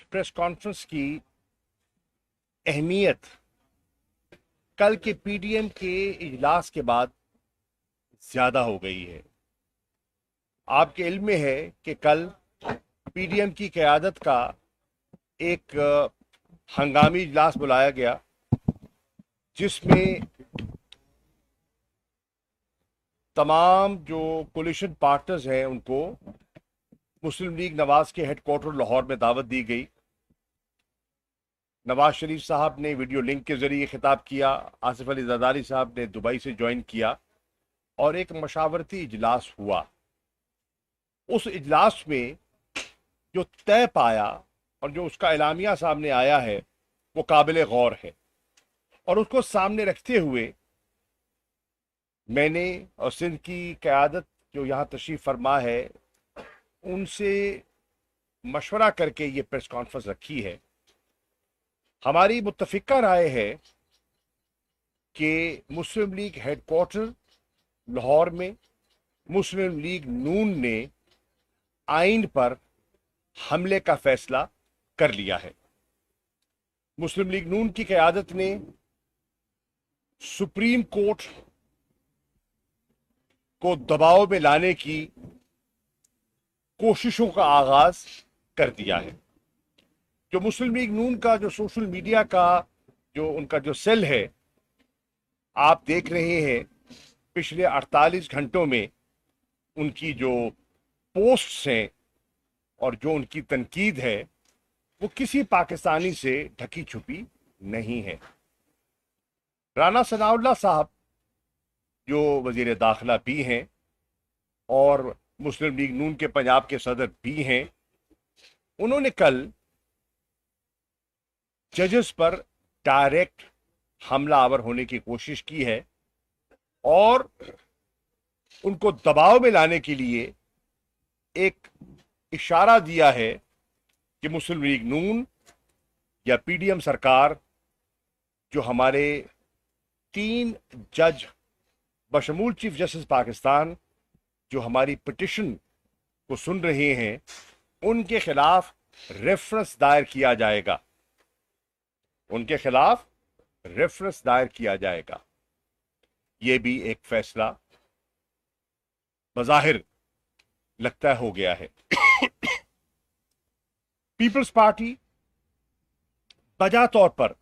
Press conference की अहमियत कल के पीडीएम के इजलास के बाद ज्यादा हो गई है। आपके इल्म में है कि कल पीडीएम की क़यादत का एक हंगामी इजलास बुलाया गया, जिसमें तमाम जो कोलिशन पार्टनर्स हैं उनको मुस्लिम लीग नवाज के हेडक्वार्टर लाहौर में दावत दी गई। नवाज शरीफ साहब ने वीडियो लिंक के जरिए खिताब किया, आसिफ अली जरदारी साहब ने दुबई से ज्वाइन किया और एक मशावरती इजलास हुआ। उस इजलास में जो तय पाया और जो उसका एलामिया सामने आया है वो काबिल गौर है, और उसको सामने रखते हुए मैंने और सिंध की क़यादत जो यहाँ तशरीफ फरमा है उनसे मशवरा करके ये प्रेस कॉन्फ्रेंस रखी है। हमारी मुत्तफिका राय है कि मुस्लिम लीग हेडक्वार्टर लाहौर में मुस्लिम लीग नून ने आइन पर हमले का फैसला कर लिया है। मुस्लिम लीग नून की क़यादत ने सुप्रीम कोर्ट को दबाव में लाने की कोशिशों का आगाज कर दिया है। जो मुस्लिम लीग नून का जो सोशल मीडिया का जो उनका जो सेल है, आप देख रहे हैं पिछले 48 घंटों में उनकी जो पोस्ट्स हैं और जो उनकी तनकीद है वो किसी पाकिस्तानी से ढकी छुपी नहीं है। राना सनाउल्लाह साहब जो वजीर दाखिला भी हैं और मुस्लिम लीग नून के पंजाब के सदर भी हैं, उन्होंने कल जजेस पर डायरेक्ट हमला आवर होने की कोशिश की है और उनको दबाव में लाने के लिए एक इशारा दिया है कि मुस्लिम लीग नून या पीडीएम सरकार जो हमारे 3 जज बशमूल चीफ जस्टिस पाकिस्तान जो हमारी पिटिशन को सुन रहे हैं, उनके खिलाफ रेफरेंस दायर किया जाएगा। उनके खिलाफ रेफरेंस दायर किया जाएगा। यह भी एक फैसला बज़ाहिर लगता हो गया है। पीपल्स पार्टी बजा तौर पर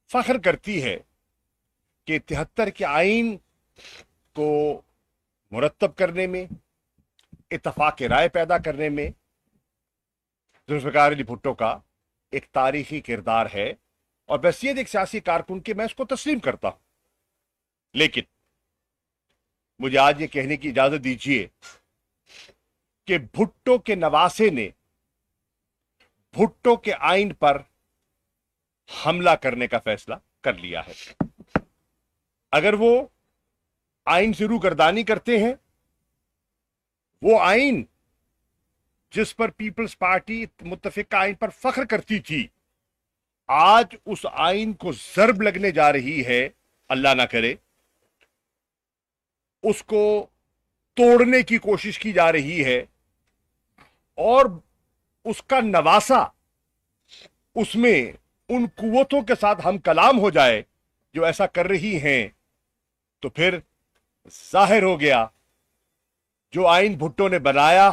फख्र करती है कि 73 के आइन को मुरतब करने में, इत्तफाक राय पैदा करने में जुल्फ़िकार अली भुट्टो का एक तारीखी किरदार है और बहसीयत एक सियासी कारकुन के मैं इसको तस्लीम करता हूं। लेकिन मुझे आज ये कहने की इजाजत दीजिए कि भुट्टो के नवासे ने भुट्टो के आइन पर हमला करने का फैसला कर लिया है। अगर वो आइन से रूगर्दानी करते हैं, वो आइन जिस पर पीपल्स पार्टी मुत्तफिका आइन पर फख्र करती थी, आज उस आइन को ज़र्ब लगने जा रही है। अल्लाह ना करे उसको तोड़ने की कोशिश की जा रही है और उसका नवासा उसमें उन कुव्वतों के साथ हम कलाम हो जाए जो ऐसा कर रही हैं, तो फिर जाहिर हो गया जो आइन भुट्टो ने बनाया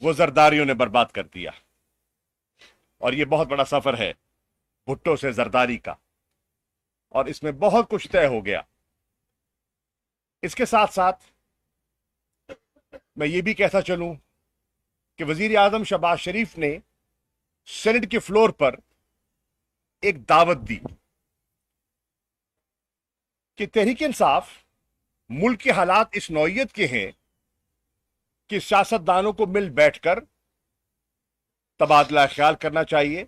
वो जरदारियों ने बर्बाद कर दिया। और ये बहुत बड़ा सफर है भुट्टो से जरदारी का, और इसमें बहुत कुछ तय हो गया। इसके साथ साथ मैं ये भी कहता चलूं कि वजीर आजम शहबाज शरीफ ने सेनेट के फ्लोर पर एक दावत दी कि तहरीक इंसाफ मुल्क के हालात इस नौइयत के हैं कि सियासतदानों को मिल बैठकर तबादला ख्याल करना चाहिए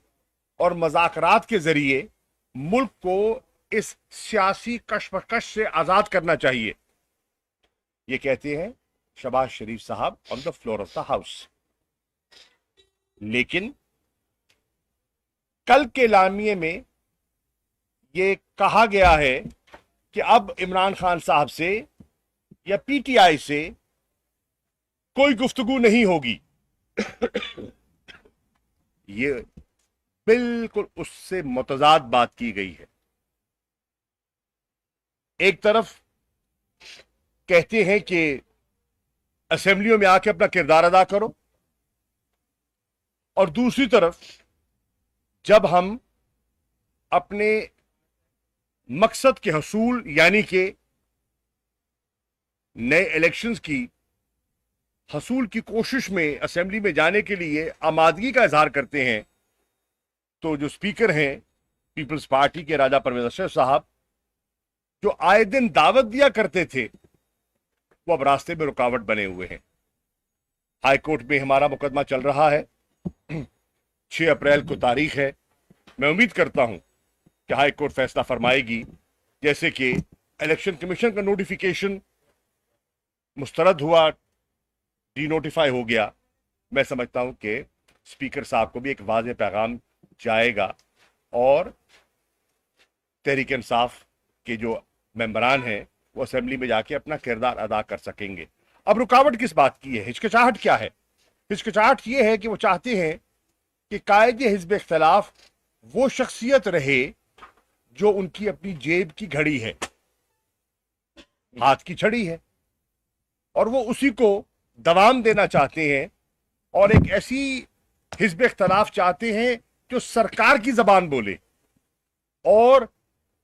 और मज़ाकरात के जरिए मुल्क को इस सियासी कशमकश से आजाद करना चाहिए। ये कहते हैं शहबाज शरीफ साहब on the floor of the house. लेकिन कल के एलामिये में ये कहा गया है कि अब इमरान खान साहब से या पीटीआई से कोई गुफ्तगू नहीं होगी। یہ بالکل اس سے متضاد بات کی گئی ہے. ایک طرف کہتے ہیں کہ اسمبلیوں میں آ کے اپنا کردار ادا کرو، اور دوسری طرف جب ہم اپنے مقصد کے حصول یعنی کہ نئے الیکشنز کی حصول کی کوشش میں اسمبلی میں جانے کے لیے آمادگی کا اظہار کرتے ہیں، تو جو اسپیکر ہیں پیپلز پارٹی کے راجہ پرویز اشرف صاحب، جو آئے دن دعوت دیا کرتے تھے، وہ اب راستے میں رکاوٹ بنے ہوئے ہیں. ہائی کورٹ میں ہمارا مقدمہ چل رہا ہے، 6 اپریل کو تاریخ ہے. میں امید کرتا ہوں کہ ہائی کورٹ فیصلہ فرمائے گی. جیسے کہ الیکشن کمیشن کا نوٹیفیکیشن مسترد ہوا، ڈی نوٹیفائی ہو گیا، میں سمجھتا ہوں کہ اسپیکر صاحب کو بھی ایک واضح پیغام جائے گا، اور تحریک انصاف کے جو ممبران ہیں وہ اسمبلی میں جا کے اپنا کردار ادا کر سکیں گے. اب رکاوٹ کس بات کی ہے؟ ہچکچاہٹ کیا ہے؟ ہچکچاہٹ یہ ہے کہ وہ چاہتے ہیں کہ قائد حزب اختلاف وہ شخصیت رہے جو ان کی اپنی جیب کی گھڑی ہے، ہاتھ کی چھڑی ہے، اور وہ اسی کو دوام دینا چاہتے ہیں، اور ایک ایسی حزب اختلاف چاہتے ہیں جو سرکار کی زبان بولے اور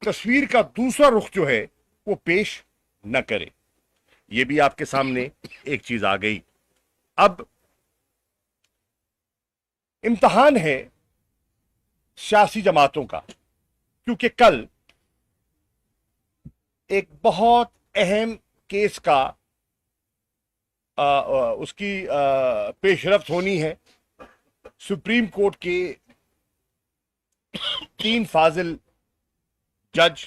تصویر کا دوسرا رخ جو ہے وہ پیش نہ کرے. یہ بھی آپ کے سامنے ایک چیز آ گئی. اب امتحان ہے سیاسی جماعتوں کا، کیونکہ کل ایک بہت اہم کیس کا اس کی پیش رفت ہونی ہے. سپریم کورٹ کے 3 فاضل جج،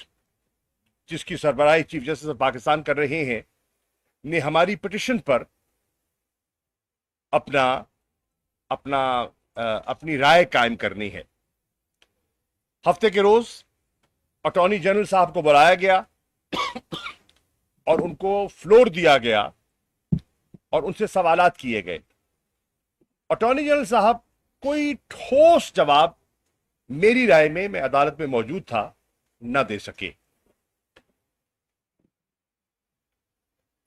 جس کی سربراہی چیف جسٹس آف پاکستان کر رہے ہیں، نے ہماری پٹیشن پر اپنی رائے قائم کرنی ہے. ہفتے کے روز اٹارنی جنرل صاحب کو بلایا گیا اور ان کو فلور دیا گیا اور ان سے سوالات کیے گئے. اٹارنی جنرل صاحب کوئی ٹھوس جواب میری رائے میں عدالت میں موجود تھا نہ دے سکے.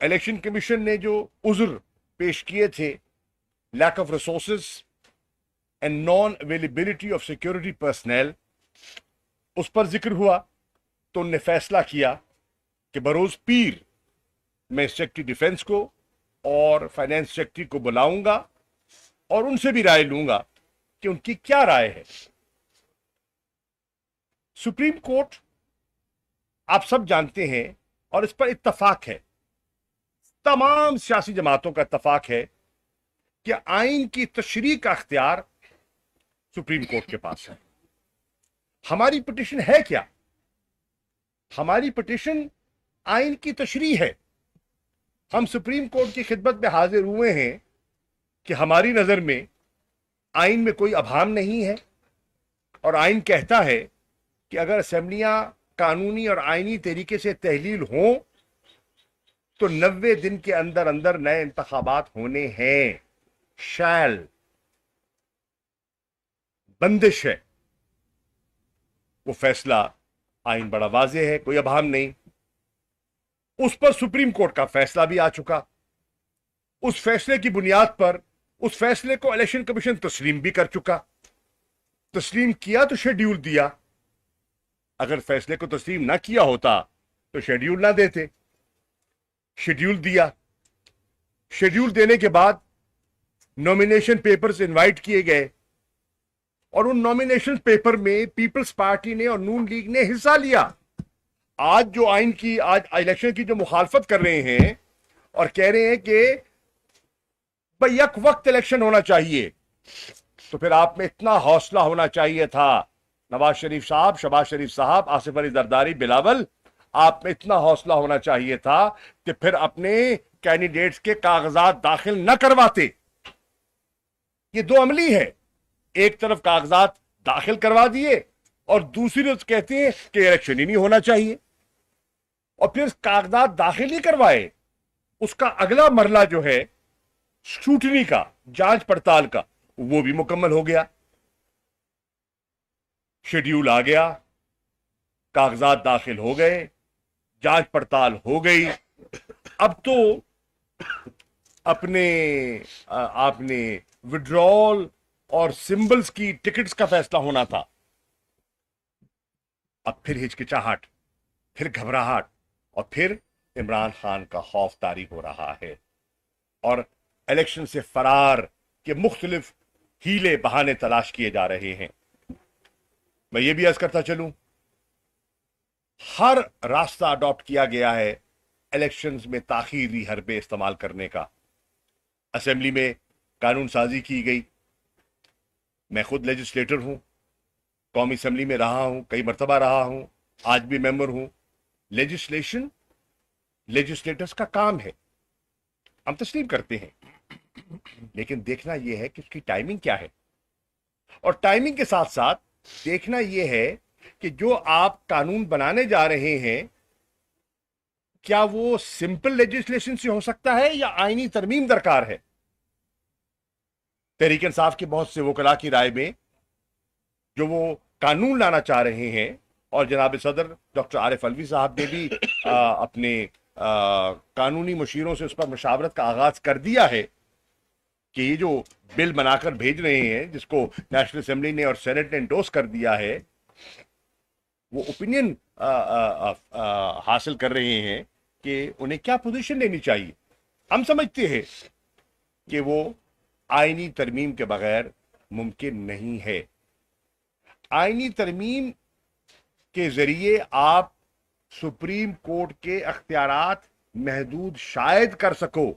الیکشن کمیشن نے جو عذر پیش کیے تھے، lack of resources and non availability of security personnel, اس پر ذکر ہوا تو انہوں نے فیصلہ کیا کہ بروز پیر میں سیکرٹری ڈیفنس کو اور فائنانس سیکرٹری کو بلاؤں گا اور ان سے بھی رائے لوں گا کہ ان کی کیا رائے ہے. سپریم کورٹ، آپ سب جانتے ہیں اور اس پر اتفاق ہے، تمام سیاسی جماعتوں کا اتفاق ہے کہ آئین کی تشریح کا اختیار سپریم کورٹ کے پاس ہے. ہماری پٹیشن ہے کیا؟ ہماری پٹیشن آئین کی تشریح ہے. ہم سپریم کورٹ کی خدمت میں حاضر ہوئے ہیں کہ ہماری نظر میں آئین میں کوئی ابہام نہیں ہے، اور آئین کہتا ہے کہ اگر اسمبلیاں قانونی اور آئینی طریقے سے تحلیل ہوں تو 90 دن کے اندر اندر نئے انتخابات ہونے ہیں. شیل بندش ہے، وہ فیصلہ آئین بڑا واضح ہے، کوئی ابہام نہیں. اس پر سپریم کورٹ کا فیصلہ بھی آ چکا. اس فیصلے کی بنیاد پر اس فیصلے کو الیکشن کمیشن تسلیم بھی کر چکا. تسلیم کیا تو شیڈیول دیا. اگر فیصلے کو تسلیم نہ کیا ہوتا تو شیڈیول نہ دیتے. شیڈیول دیا. شیڈیول دینے کے بعد نومینیشن پیپرز انوائٹ کیے گئے، اور ان نومینیشن پیپر میں پیپلز پارٹی نے اور نون لیگ نے حصہ لیا. آج جو آج الیکشن کی جو مخالفت کر رہے ہیں اور کہہ رہے ہیں کہ بھئی یک وقت الیکشن ہونا چاہیے، تو پھر آپ میں اتنا حوصلہ ہونا چاہیے تھا، نواز شریف صاحب، شہباز شریف صاحب، آصف علی زرداری، بلاول، آپ میں اتنا حوصلہ ہونا چاہیے تھا کہ پھر اپنے کینڈیڈیٹس کے کاغذات داخل نہ کرواتے. یہ دو عملی ہے، ایک طرف کاغذات داخل کروا دیے اور دوسری طرف کہتے ہیں کہ الیکشن ہی نہیں ہونا چاہیے، اور پھر کاغذات داخل نہیں کروائے. اس کا اگلا مرحلہ جو ہے اسکروٹنی کا، جانچ پڑتال کا، وہ بھی مکمل ہو گیا. शेड्यूल आ गया, कागजात दाखिल हो गए, जांच पड़ताल हो गई। अब तो अपने आपने विड्रॉल और सिंबल्स की टिकट्स का फैसला होना था। अब फिर हिचकिचाहट, फिर घबराहट, और फिर इमरान खान का खौफ तारी हो रहा है और इलेक्शन से फरार के मुख्तलिफ हीले बहाने तलाश किए जा रहे हैं। मैं ये भी अर्ज करता चलूं, हर रास्ता अडॉप्ट किया गया है इलेक्शंस में ताखीरी हरबे इस्तेमाल करने का। असेंबली में कानून साजी की गई। मैं खुद लेजिस्लेटर हूं, कौमी असेंबली में रहा हूं, कई मरतबा रहा हूं, आज भी मेंबर हूं। लेजिस्लेशन लेजिस्लेटर्स का काम है, हम तस्लीम करते हैं, लेकिन देखना यह है कि उसकी टाइमिंग क्या है, और टाइमिंग के साथ साथ देखना यह है कि जो आप कानून बनाने जा रहे हैं, क्या वो सिंपल लेजिस्लेशन से हो सकता है या आईनी तरमीम दरकार है। तहरीक इंसाफ के बहुत से वकला की राय में जो वो कानून लाना चाह रहे हैं, और जनाब सदर डॉक्टर आरिफ अलवी साहब ने भी अपने कानूनी मुशीरों से उस पर मशावरत का आगाज कर दिया है कि ये जो बिल बनाकर भेज रहे हैं, जिसको नेशनल असेंबली ने और सेनेट ने एंडोर्स कर दिया है, वो ओपिनियन हासिल कर रहे हैं कि उन्हें क्या पोजीशन लेनी चाहिए। हम समझते हैं कि वो आईनी तरमीम के बगैर मुमकिन नहीं है। आईनी तरमीम के जरिए आप सुप्रीम कोर्ट के अख्तियारात महदूद शायद कर सको,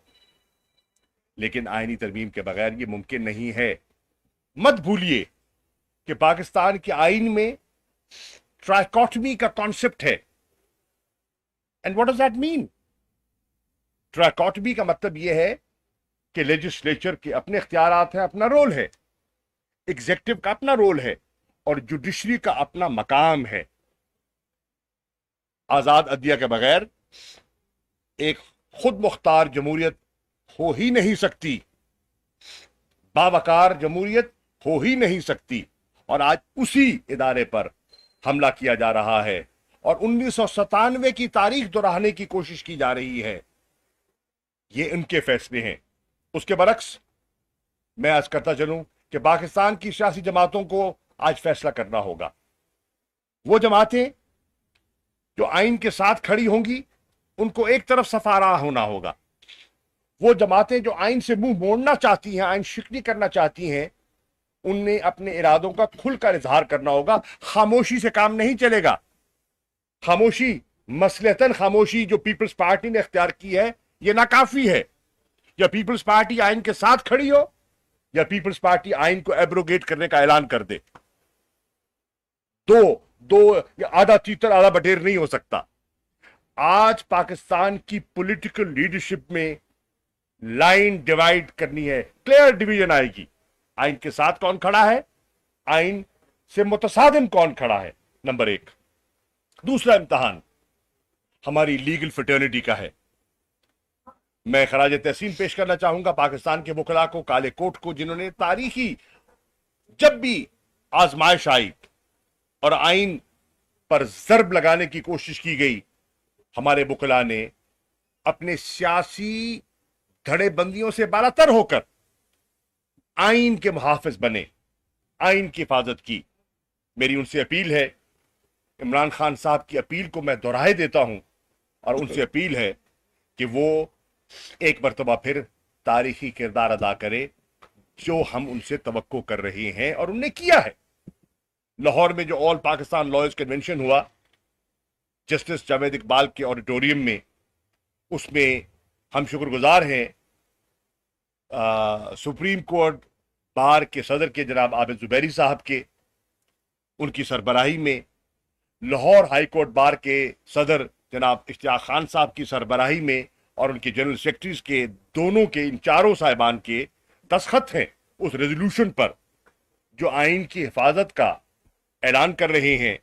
लेकिन आईनी तरमीम के बगैर ये मुमकिन नहीं है। मत भूलिए कि पाकिस्तान के आईन में ट्राइकोटमी का कॉन्सेप्ट है। And what does that mean? Trichotomy का मतलब यह है कि लेजिस्लेचर के अपने इख्तियारात हैं, अपना रोल है, एग्जीक्यूटिव का अपना रोल है, और जुडिशरी का अपना मकाम है। आजाद अदलिया के बगैर एक खुद मुख्तार जमहूरियत हो ही नहीं सकती, बावकार जमहूरियत हो ही नहीं सकती। और आज उसी इदारे पर हमला किया जा रहा है और 1997 की तारीख दोहराने की कोशिश की जा रही है। ये उनके फैसले हैं। उसके बरक्स मैं आज करता चलूं कि पाकिस्तान की सियासी जमातों को आज फैसला करना होगा। वो जमातें जो आइन के साथ खड़ी होंगी, उनको एक तरफ सफारा होना होगा। वो जमातें जो आइन से मुंह मोड़ना चाहती हैं, आइन शिकनी करना चाहती हैं, उनने अपने इरादों का खुलकर इजहार करना होगा। खामोशी से काम नहीं चलेगा। खामोशी, मसलहतन खामोशी जो पीपल्स पार्टी ने इख्तियार की है, यह नाकाफी है। या पीपल्स पार्टी आइन के साथ खड़ी हो, या पीपल्स पार्टी आइन को एब्रोगेट करने का ऐलान कर दे। दो आधा तीतर आधा बटेर नहीं हो सकता। आज पाकिस्तान की पॉलिटिकल लीडरशिप में लाइन डिवाइड करनी है, क्लियर डिवीजन आएगी। आइन के साथ कौन खड़ा है, आइन से मुतसादिम कौन खड़ा है, नंबर एक। दूसरा इम्तिहान हमारी लीगल फ्रेटर्निटी का है। मैं खराज तहसीन पेश करना चाहूंगा पाकिस्तान के वकला को, काले कोट को, जिन्होंने तारीखी जब भी आजमाइश आई और आइन पर जर्ब लगाने की कोशिश की गई, हमारे वकला ने अपने सियासी धड़ेबंदियों से बालातर होकर आइन के मुहाफिज बने, आइन की हिफाजत की। मेरी उनसे अपील है, इमरान खान साहब की अपील को मैं दोहराए देता हूं, और उनसे अपील है कि वो एक मरतबा फिर तारीखी किरदार अदा करे जो हम उनसे तवक्को कर रहे हैं, और उनने किया है। लाहौर में जो ऑल पाकिस्तान लॉयर्स कन्वेंशन हुआ जस्टिस जावेद इकबाल के ऑडिटोरियम में, उसमें हम शुक्रगुजार हैं सुप्रीम कोर्ट बार के सदर के जनाब आबिद जुबैरी साहब के, उनकी सरबराही में, लाहौर हाई कोर्ट बार के सदर जनाब इश्तियाक खान साहब की सरबराही में, और उनके जनरल सेक्रेटरीज के, दोनों के, इन चारों साहिबान के दस्तखत हैं उस रेजोल्यूशन पर जो आइन की हिफाजत का ऐलान कर रहे हैं,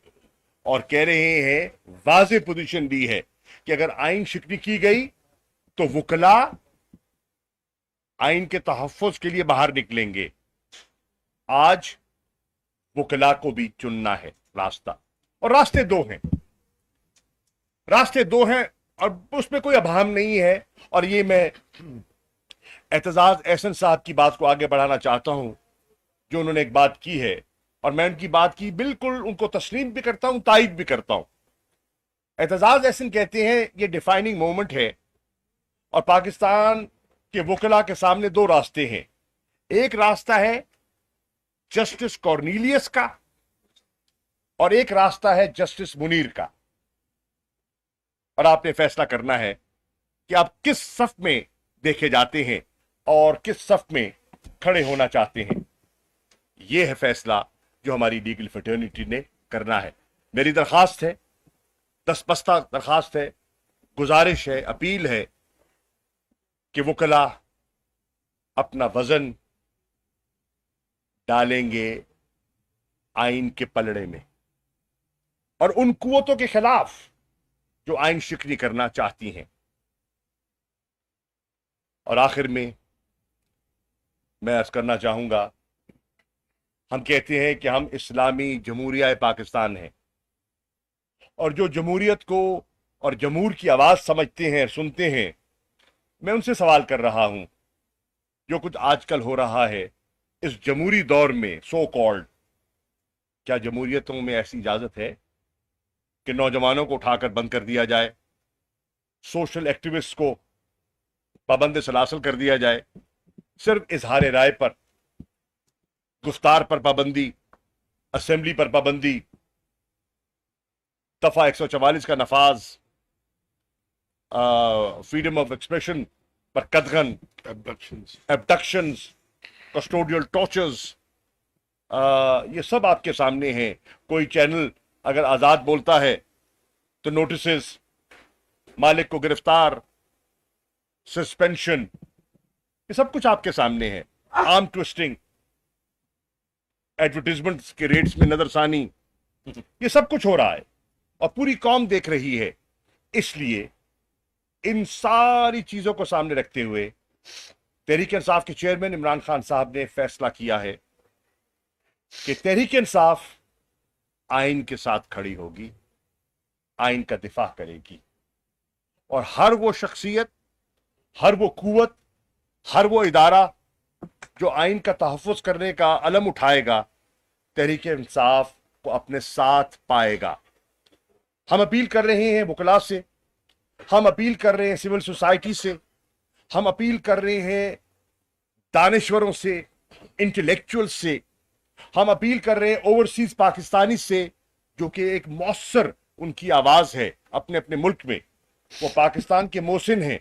और कह रहे हैं, वाज़ेह पोजीशन दी है कि अगर आइन शिकनी की गई तो वकला आइन के तहफ़्फ़ुज़ के लिए बाहर निकलेंगे। आज वकला को भी चुनना है रास्ता, और रास्ते दो हैं और उसमें कोई अभाम नहीं है। और ये मैं एतजाज एहसन साहब की बात को आगे बढ़ाना चाहता हूं, जो उन्होंने एक बात की है, और मैं उनकी बात की बिल्कुल उनको तस्लीम भी करता हूं, तायद भी करता हूं। एतजाज एहसन कहते हैं ये डिफाइनिंग मोमेंट है, और पाकिस्तान के वकला के सामने दो रास्ते हैं। एक रास्ता है जस्टिस कॉर्नीलियस का, और एक रास्ता है जस्टिस मुनीर का, और आपने फैसला करना है कि आप किस सफ में देखे जाते हैं और किस सफ में खड़े होना चाहते हैं। यह है फैसला जो हमारी लीगल फ्रेटर्निटी ने करना है। मेरी दरखास्त है, दस्तबस्ता दरखास्त है, गुजारिश है, अपील है कि वकला अपना वजन डालेंगे आइन के पलड़े में, और उन कुव्वतों के खिलाफ जो आइन शिकनी करना चाहती हैं। और आखिर में मैं अर्ज करना चाहूंगा, हम कहते हैं कि हम इस्लामी जमहूरिया पाकिस्तान हैं, और जो जमहूरियत को और जमहूर की आवाज समझते हैं, सुनते हैं, मैं उनसे सवाल कर रहा हूं, जो कुछ आजकल हो रहा है इस जमहूरी दौर में सो कॉल्ड, क्या जमहूरियतों में ऐसी इजाजत है कि नौजवानों को उठाकर बंद कर दिया जाए, सोशल एक्टिविस्ट को पाबंद सलासल कर दिया जाए, सिर्फ इजहार राय पर, गुफ्तार पर पाबंदी, असेंबली पर पाबंदी, दफा 144 का नफाज, फ्रीडम ऑफ एक्सप्रेशन पर कदगन, एब्डक्शंस, कस्टोडियल टॉर्चर्स, ये सब आपके सामने हैं। कोई चैनल अगर आजाद बोलता है तो नोटिस, मालिक को गिरफ्तार, सस्पेंशन, ये सब कुछ आपके सामने है। आर्म ट्विस्टिंग, एडवर्टीजमेंट्स के रेट्स में नजरसानी, ये सब कुछ हो रहा है और पूरी कौम देख रही है। इसलिए इन सारी चीजों को सामने रखते हुए तहरीक इंसाफ के चेयरमैन इमरान खान साहब ने फैसला किया है कि तहरीक इंसाफ आइन के साथ खड़ी होगी, आइन का दिफा करेगी, और हर वो शख्सियत, हर वो कुव्वत, हर वो इदारा जो आइन का तहफ़्फ़ुज़ करने का अलम उठाएगा, तहरीक इंसाफ को अपने साथ पाएगा। हम अपील कर रहे हैं वकला से, हम अपील कर रहे हैं सिविल सोसाइटी से, हम अपील कर रहे हैं दानिश्वरों से, इंटेलेक्चुअल से, हम अपील कर रहे हैं ओवरसीज पाकिस्तानी से, जो कि एक मौसर उनकी आवाज है अपने अपने मुल्क में, वो पाकिस्तान के मोहसिन हैं,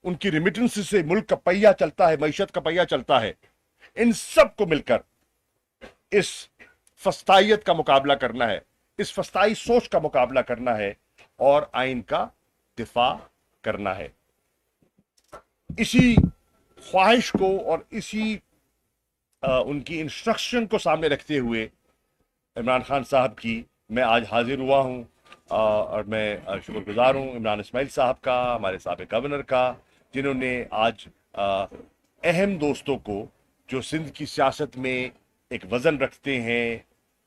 उनकी रिमिटेंस से मुल्क का पहिया चलता है, मईशत का पहिया चलता है। इन सब को मिलकर इस फस्तायत का मुकाबला करना है, इस फस्ताई सोच का मुकाबला करना है और आइन का दिफा करना है। इसी ख्वाहिश को और इसी उनकी इंस्ट्रक्शन को सामने रखते हुए इमरान खान साहब की मैं आज हाजिर हुआ हूँ, और मैं शुक्रगुजार हूँ इमरान इस्माइल साहब का, हमारे साबिक़ गवर्नर का, जिन्होंने आज अहम दोस्तों को जो सिंध की सियासत में एक वज़न रखते हैं,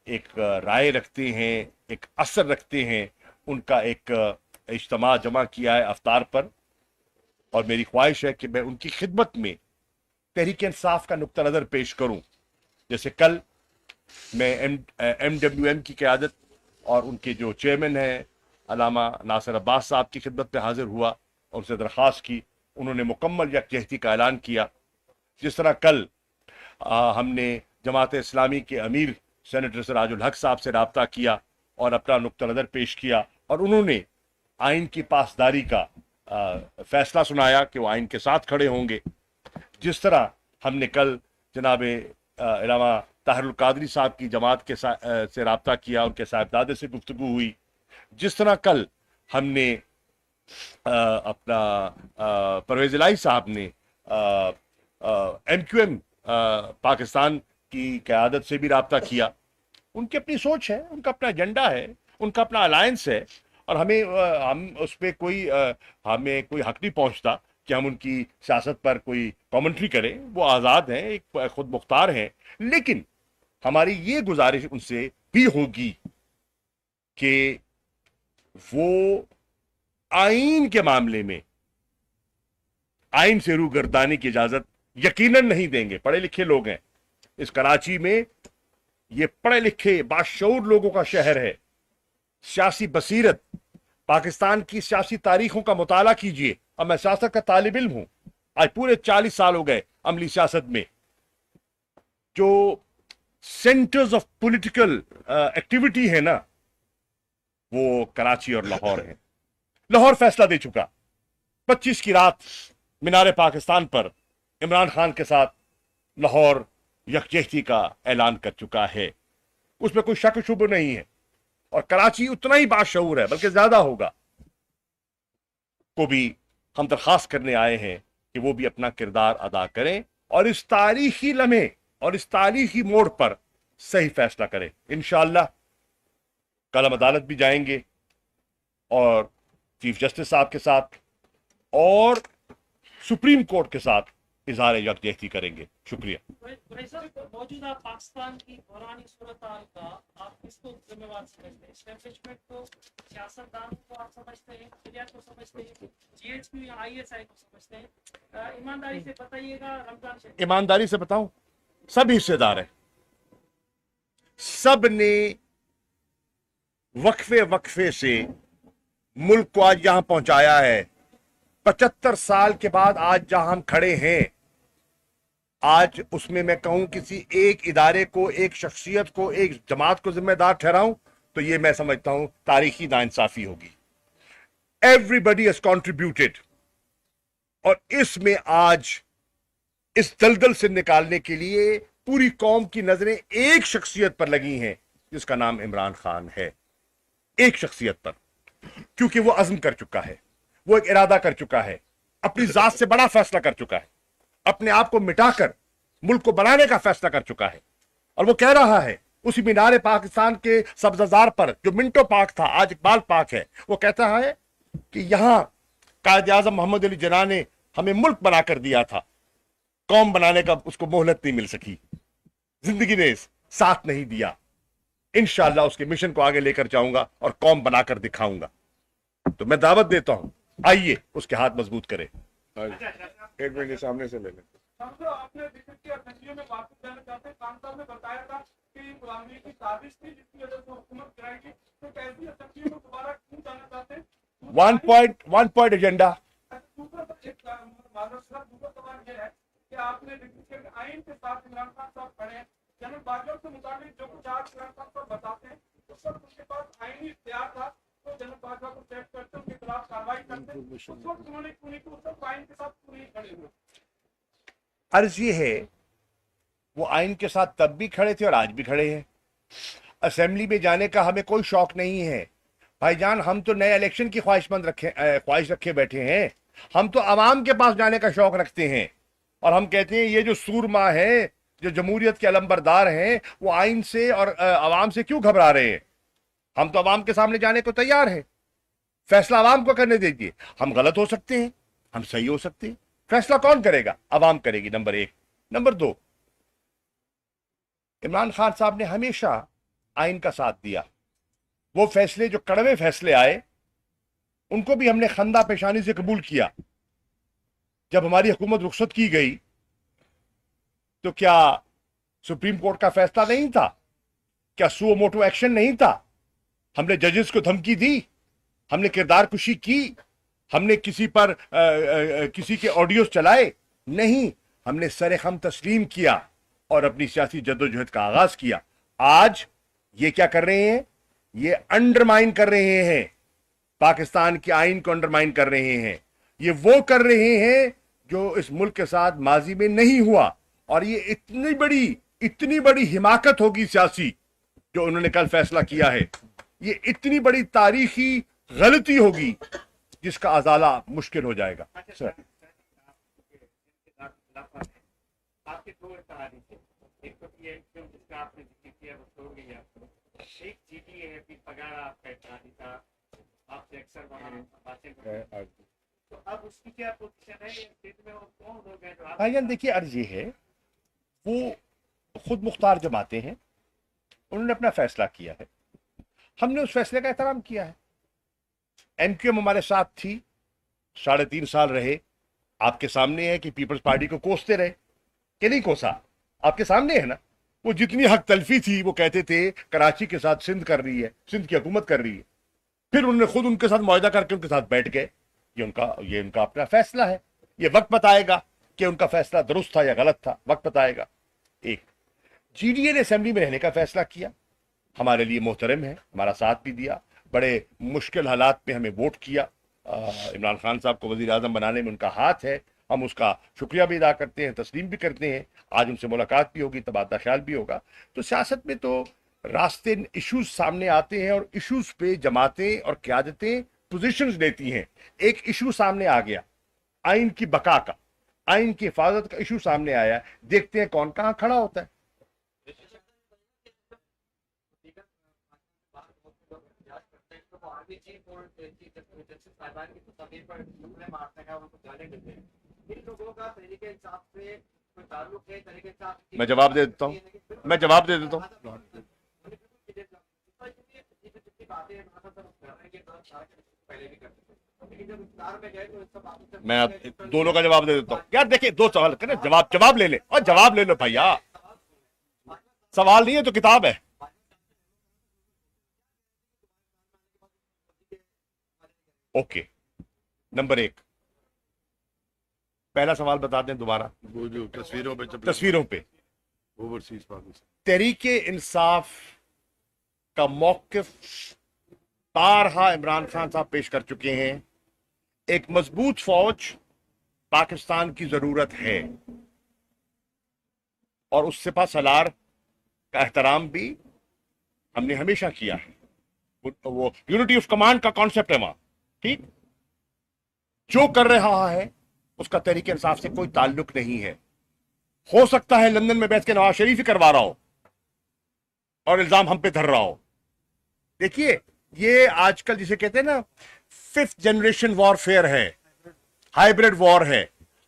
एक राय रखते हैं, एक असर रखते हैं, उनका एक इज्तिमा जमा किया है अफ्तार पर। और मेरी ख्वाहिश है कि मैं उनकी खिदमत में तहरीक इंसाफ का नुक्ता नज़र पेश करूं। जैसे कल मैं MWM की क़यादत और उनके जो चेयरमैन हैं अल्लामा नासिर अब्बास साहब की खिदमत में हाजिर हुआ और उनसे दरख्वास्त की, उन्होंने मुकम्मल यकजहती का ऐलान किया। जिस तरह कल हमने जमात इस्लामी के अमीर सेनेटर सिराजुल हक साहब से रब्ता किया और अपना नुक्ता नज़र पेश किया, और उन्होंने आइन की पासदारी का फैसला सुनाया कि वो आइन के साथ खड़े होंगे। जिस तरह हमने कल जनाब इलामा ताहिरुल कादरी साहब की जमात के से रब्ता किया, उनके साहिबजादे से गुफ्तगू हुई। जिस तरह कल हमने अपना परवेज़ इलाही साहब ने MQM पाकिस्तान की क़यादत से भी रब्ता किया। उनकी अपनी सोच है, उनका अपना एजेंडा है, उनका अपना अलायंस है, और हम उस पर हमें कोई हक नहीं पहुंचता कि हम उनकी सियासत पर कोई कमेंट्री करें। वो आज़ाद हैं, एक खुद मुख्तार हैं। लेकिन ہماری یہ گزارش ان سے بھی ہوگی کہ وہ آئین کے معاملے میں آئین سے روگردانی کی اجازت یقیناً نہیں دیں گے. پڑھے لکھے لوگ ہیں اس کراچی میں, یہ پڑھے لکھے باشعور لوگوں کا شہر ہے. سیاسی بصیرت, پاکستان کی سیاسی تاریخوں کا مطالعہ کیجئے. اب میں سیاست کا طالب علم ہوں, آج پورے 40 سال ہو گئے عملی سیاست میں. جو سینٹرز آف پولیٹیکل ایکٹیویٹی ہے نا, وہ کراچی اور لاہور ہے. لاہور فیصلہ دے چکا, 25 کی رات مینار پاکستان پر عمران خان کے ساتھ لاہور یکجہتی کا اعلان کر چکا ہے. اس میں کوئی شک و شبہ نہیں ہے. اور کراچی اتنا ہی باشعور ہے, بلکہ زیادہ ہوگا, کو بھی ہم درخواست کرنے آئے ہیں کہ وہ بھی اپنا کردار ادا کریں اور اس تاریخی لمحے اور اس تاریخی موڑ پر صحیح فیصلہ کریں. انشاءاللہ کل ہم عدالت بھی جائیں گے اور چیف جسٹس صاحب کے ساتھ اور سپریم کورٹ کے ساتھ اظہار یکجہتی کریں گے. شکریہ. موجودہ پاکستان کی بحرانی صورتحال کا آپ کس کو ذمہ وار سمجھتے ہیں؟ اسٹیبلشمنٹ کو, سیاستدانوں کو آپ سمجھتے ہیں, میڈیا کو سمجھتے ہیں, جی ایچ کیو یا آئی ایس آئی کو سمجھتے ہیں؟ ایمانداری سے بتائیے گا. رمضان شریف ایمانداری سے بتاؤں, سب حصے دار ہیں. سب نے وقفے وقفے سے ملک کو آج یہاں پہنچایا ہے. 75 سال کے بعد آج جہاں ہم کھڑے ہیں, آج اس میں کہوں کسی ایک ادارے کو, ایک شخصیت کو, ایک جماعت کو ذمہ دار ٹھہراؤں تو یہ میں سمجھتا ہوں تاریخی ناانصافی ہوگی. ایوری ہیز کنٹریبیوٹیڈ, اور اس میں آج اس دلدل سے نکالنے کے لیے پوری قوم کی نظریں ایک شخصیت پر لگی ہیں جس کا نام عمران خان ہے. ایک شخصیت پر, کیونکہ وہ عزم کر چکا ہے, وہ ایک ارادہ کر چکا ہے, اپنی ذات سے بڑا فیصلہ کر چکا ہے, اپنے آپ کو مٹا کر ملک کو بنانے کا فیصلہ کر چکا ہے. اور وہ کہہ رہا ہے اسی مینار پاکستان کے سبززار پر جو منٹو پارک تھا آج اقبال پارک ہے, وہ کہتا ہے کہ یہاں قائد اعظم محمد علی جناح نے ہمیں ملک بنا کر دیا تھا, قوم بنانے کا اس کو مہلت نہیں مل سکی, زندگی نے ساتھ نہیں دیا. انشاءاللہ اس کے مشن کو آگے لے کر جاؤں گا اور قوم بنا کر دکھاؤں گا. تو میں دعوت دیتا ہوں, آئیے اس کے ہاتھ مضبوط کرے. ایک منٹ سامنے سے لے لیں. آپ نے کی اسمبلیوں میں واپس جانا چاہتے ہیں. خان صاحب نے بتایا تھا کہ غلامی کی سازش تھی جس کی وجہ سے حکومت گرائی گئی, تو کیسی اسمبلیوں میں دوبارہ کیوں جانا چاہتے ہیں؟ One point agenda. دوسرا سوال یہ ہے کہ آپ نے آئین کے ساتھ عمران خان صاحب کھڑے ہیں, جنرل باجوہ کے مطابق جو کچھ آج عمران خان صاحب بتاتے ہیں اس وقت ان کے پاس آئینی اختیار تھا تو جنرل باجوہ کو چیک کرتے, ان کے خلاف کارروائی کرتے, اس وقت انہوں نے آئین کے ساتھ پوری کھڑے ہوئے. عرض یہ ہے وہ آئین کے ساتھ تب بھی کھڑے تھے اور آج بھی کھڑے ہیں. اسمبلی میں جانے کا ہمیں کوئی شوق نہیں ہے بھائی جان, ہم تو نئے الیکشن کی خواہش رکھے بیٹھے ہیں. ہم تو عوام کے پاس جانے کا شوق رکھتے ہیں اور ہم کہتے ہیں یہ جو سورما ہے, جو جمہوریت کے علمبردار ہیں, وہ آئین سے اور عوام سے کیوں گھبرا رہے ہیں؟ ہم تو عوام کے سامنے جانے کو تیار ہیں. فیصلہ عوام کو کرنے دیجیے. ہم غلط ہو سکتے ہیں, ہم صحیح ہو سکتے ہیں. فیصلہ کون کرے گا؟ عوام کرے گی, نمبر 1. نمبر 2, عمران خان صاحب نے ہمیشہ آئین کا ساتھ دیا. وہ فیصلے جو کڑوے فیصلے آئے ان کو بھی ہم نے خندہ پیشانی سے قبول کیا. جب ہماری حکومت رخصت کی گئی تو کیا سپریم کورٹ کا فیصلہ نہیں تھا؟ کیا سو موٹو ایکشن نہیں تھا؟ ہم نے ججز کو دھمکی دی, ہم نے کردار کشی کی, ہم نے کسی پر کسی کے آڈیوز چلائے؟ نہیں, ہم نے سر خم تسلیم کیا اور اپنی سیاسی جدوجہد کا آغاز کیا. آج یہ کیا کر رہے ہیں؟ یہ انڈرمائن کر رہے ہیں, پاکستان کے آئین کو انڈرمائن کر رہے ہیں. یہ وہ کر رہے ہیں جو اس ملک کے ساتھ ماضی میں نہیں ہوا. اور یہ اتنی بڑی حماقت ہوگی سیاسی جو انہوں نے کل فیصلہ کیا ہے. یہ اتنی بڑی تاریخی غلطی ہوگی جس کا ازالہ مشکل ہو جائے گا. سر آپ کے دو تاریخ ہیں, ایک تو یہ جس کا آپ نے ذکر کیا وہ چھوڑ گئی آپ کو, ایک جی ٹی ہے پھر پگارا آپ کا اتحادی تھا, آپ سے اکثر وہاں باتیں کرتے, تو اب اس کی کیا پوزیشن ہے اسٹیٹ میں, اور کون لوگ ہیں جو بھائی جان دیکھیے, عرض یہ ہے وہ خود مختار جماعتیں ہیں, उन्होंने अपना फैसला किया है, हमने उस फैसले का एहतराम किया है। एमक्यूएम हमारे साथ थी, 3.5 साल रहे। आपके सामने है कि पीपल्स पार्टी को कोसते रहे कि नहीं कोसा, आपके सामने है ना। वो जितनी हक तलफी थी वो कहते थे कराची के साथ सिंध कर रही है, सिंध की हुकूमत कर रही है। फिर उन्होंने खुद उनके साथ मुआहदा करके उनके साथ बैठ गए। ये उनका अपना फैसला है। ये वक्त बताएगा कि उनका फैसला दुरुस्त था या गलत था, वक्त बताएगा। एक जीडीए ने असेंबली में रहने का फैसला किया, हमारे लिए मोहतरम है, हमारा साथ भी दिया, बड़े मुश्किल हालात में हमें वोट किया। इमरान खान साहब को वजीर आजम बनाने में उनका हाथ है, हम उसका शुक्रिया भी अदा करते हैं, तस्लीम भी करते हैं। आज उनसे मुलाकात भी होगी, तबादला ख्याल भी होगा। तो सियासत में तो रास्ते इश्यूज सामने आते हैं और इश्यूज पे जमातें और क़यादतें पोजीशंस लेती हैं। एक इशू सामने आ गया आइन की बका का, आइन की हिफाजत का इशू सामने आया, देखते हैं कौन कहां खड़ा होता है। मैं जवाब दे देता हूं, मैं दोनों का जवाब दे देता हूं। यार देखिए, 2 सवाल करें, जवाब ले ले और जवाब ले लो भैया। सवाल नहीं है तो किताब है। ओके, नंबर 1, पहला सवाल बता दें दोबारा। वो जो तस्वीरों पे ओवरसीज पाकिस्तान तहरीके इंसाफ का मौकिफ बारहा इमरान खान साहब पेश कर चुके हैं। एक मजबूत फौज पाकिस्तान की जरूरत है और उस सिपह सलार का एहतराम भी हमने हमेशा किया है। वो यूनिटी ऑफ कमांड का कॉन्सेप्ट है वहां, ठीक। जो कर रहा है उसका तहरीके इंसाफ से कोई ताल्लुक नहीं है। हो सकता है लंदन में बैठ के नवाज शरीफ ही करवा रहा हो और इल्जाम हम पे धर रहा हो। देखिए, ये आजकल जिसे कहते हैं ना 5th जनरेशन वॉरफेयर है, हाइब्रिड वॉर है।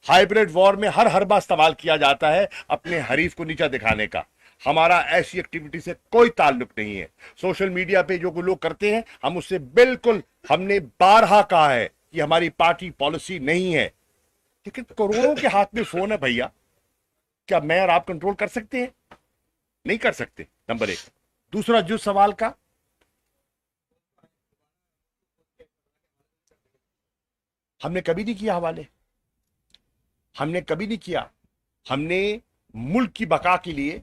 हाइब्रिड वॉर में हर बार इस्तेमाल किया जाता है अपने हरीफ को नीचा दिखाने का। हमारा ऐसी एक्टिविटी से कोई ताल्लुक नहीं है। सोशल मीडिया पे जो लोग करते हैं, हम उससे बिल्कुल, हमने बारहा कहा है कि हमारी पार्टी पॉलिसी नहीं है। लेकिन करोड़ों के हाथ में फोन है भैया, क्या मैं और आप कंट्रोल कर सकते हैं? नहीं कर सकते, नंबर 1। दूसरा, जो सवाल का, हमने कभी नहीं किया हवाले, हमने कभी नहीं किया। हमने मुल्क की बका के लिए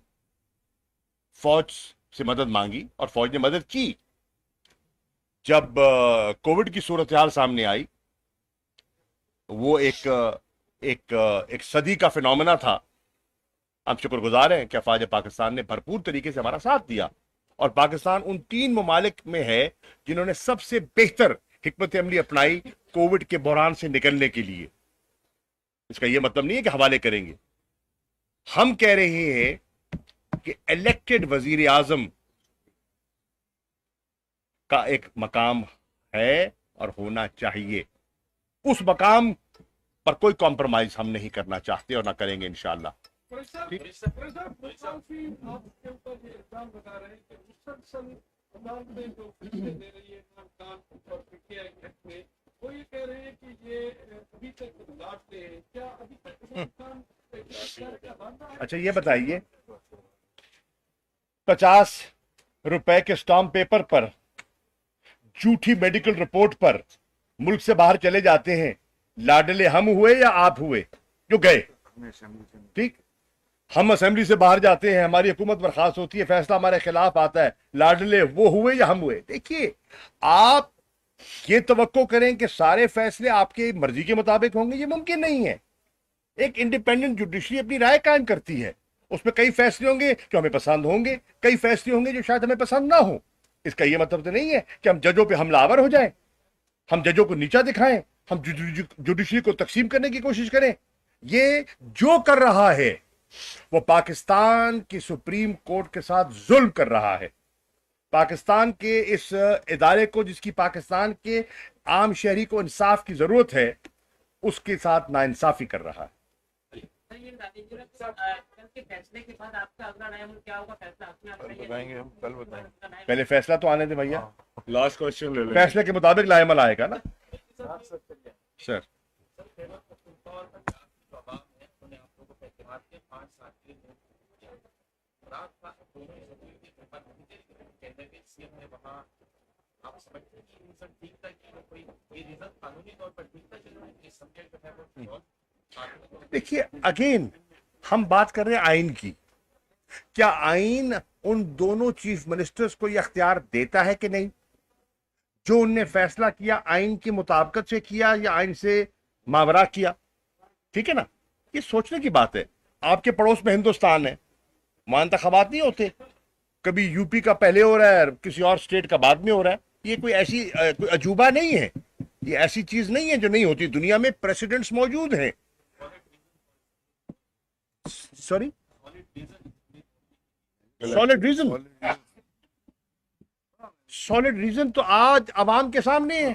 फौज से मदद मांगी और फौज ने मदद की। जब कोविड की सूरत हाल सामने आई, वो एक सदी का फिनोमेना था। हम शुक्रगुजार हैं कि अफवाज पाकिस्तान ने भरपूर तरीके से हमारा साथ दिया और पाकिस्तान उन 3 ममालिक में है जिन्होंने सबसे बेहतर हिकमत अमली अपनाई कोविड के बहरान से निकलने के लिए। इसका यह मतलब नहीं है कि हवाले करेंगे। हम कह रहे हैं कि इलेक्टेड वजीर आजम का एक मकाम है और होना चाहिए। उस मकाम पर कोई कॉम्प्रोमाइज हम नहीं करना चाहते और ना करेंगे इंशाअल्लाह। वो ये कह रहे हैं कि ये अभी तक लौटते हैं, क्या अभी तक? अच्छा, ये बताइए, 50 रुपए के स्टाम्प पेपर पर, झूठी मेडिकल रिपोर्ट पर मुल्क से बाहर चले जाते हैं। लाडले हम हुए या आप हुए जो गए? ठीक, हम असेंबली से बाहर जाते हैं, हमारी हुकूमत बर्खास्त होती है, फैसला हमारे खिलाफ आता है। लाडले वो हुए या हम हुए? देखिए, आप ये तवक्को करें कि सारे फैसले आपके मर्जी के मुताबिक होंगे, ये मुमकिन नहीं है। एक इंडिपेंडेंट जुडिशरी अपनी राय कायम करती है, उसमें कई फैसले होंगे जो हमें पसंद होंगे, कई फैसले होंगे जो शायद हमें पसंद ना हो। इसका यह मतलब तो नहीं है कि हम जजों पे हमलावर हो जाएं, हम जजों को नीचा दिखाएं, हम जुडिशरी को तकसीम करने की कोशिश करें। ये जो कर रहा है वो पाकिस्तान की सुप्रीम कोर्ट के साथ जुल्म कर रहा है। पाकिस्तान के इस इदारे को, जिसकी पाकिस्तान के आम शहरी को इंसाफ की जरूरत है, उसके साथ नाइंसाफी कर रहा है। सर ये बता दीजिए कल के फैसले के बाद आपका अगला नया मुल्क क्या होगा, फैसला अपने आप कल बताएंगे हम, कल बताएंगे। पहले फैसला तो आने दे भैया, लास्ट क्वेश्चन ले लेंगे। फैसले के मुताबिक लाएमल आएगा ना सर। देखिए अगेन हम बात कर रहे हैं आइन की, क्या आइन उन दोनों चीफ मिनिस्टर्स को यह अख्तियार देता है कि नहीं? जो उनने फैसला किया आइन की मुताबिकत से किया या आइन से मावरा किया? ठीक है ना, ये सोचने की बात है। आपके पड़ोस में हिंदुस्तान है, वहां इंतखाबात नहीं होते, कभी यूपी का पहले हो रहा है, किसी और स्टेट का बाद में हो रहा है। ये कोई ऐसी कोई अजूबा नहीं है, ये ऐसी चीज नहीं है जो नहीं होती। दुनिया में प्रेसिडेंट्स मौजूद हैं। सॉरी, सॉलिड रीजन तो आज अवाम के सामने है।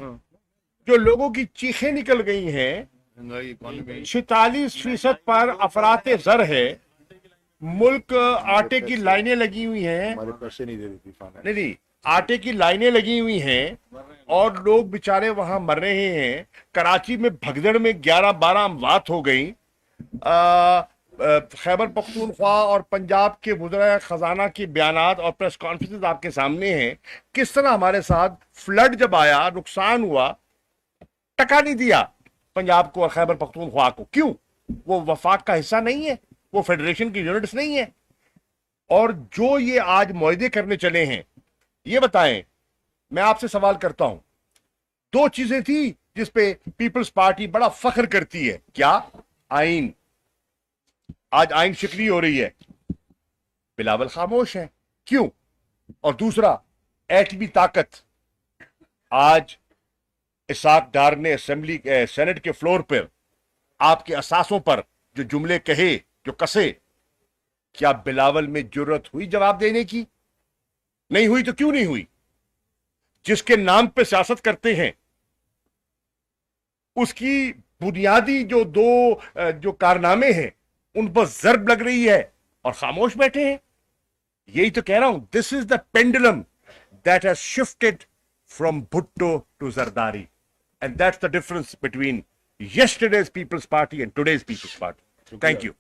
जो लोगों की चीखें निकल गई हैं, महंगाई, इकोनॉमी, 46% पर अफराते जर है, मुल्क आटे की लाइनें लगी हुई हैं। हमारे पैसे नहीं दे रही थी फाइनेंस। नहीं, आटे की लाइनें लगी हुई हैं और लोग बेचारे वहां मर रहे हैं। कराची में भगदड़ में 11-12 अमवात हो गई। खैबर पख्तूनख्वा और पंजाब के वज़रा खजाना की बयानात और प्रेस कॉन्फ्रेंस आपके सामने हैं। किस तरह हमारे साथ फ्लड जब आया, नुकसान हुआ, टका नहीं दिया पंजाब को और खैबर पख्तूनख्वा को। क्यों? वो वफाक का हिस्सा नहीं है, वो फेडरेशन की यूनिट्स नहीं है। और जो ये आज मुआहदे करने चले हैं, ये बताएं, मैं आपसे सवाल करता हूं, दो चीजें थी जिसपे पीपल्स पार्टी बड़ा फख्र करती है। क्या? आइन। आज आइन शिकली हो रही है, बिलावल खामोश है। क्यों? और दूसरा, एटमी ताकत। आज इसाक डार ने असेंबली सेनेट के फ्लोर पर आपके असासों पर जो जुमले कहे, जो कसे, क्या बिलावल में जुर्रत हुई जवाब देने की? नहीं हुई तो क्यों नहीं हुई? जिसके नाम पे सियासत करते हैं, उसकी बुनियादी जो जो कारनामे हैं उन पर जर्ब लग रही है और खामोश बैठे हैं। यही तो कह रहा हूं, this is the pendulum that has shifted from Bhutto to Zardari, and that's the difference between yesterday's People's Party and today's People's Party. Thank you.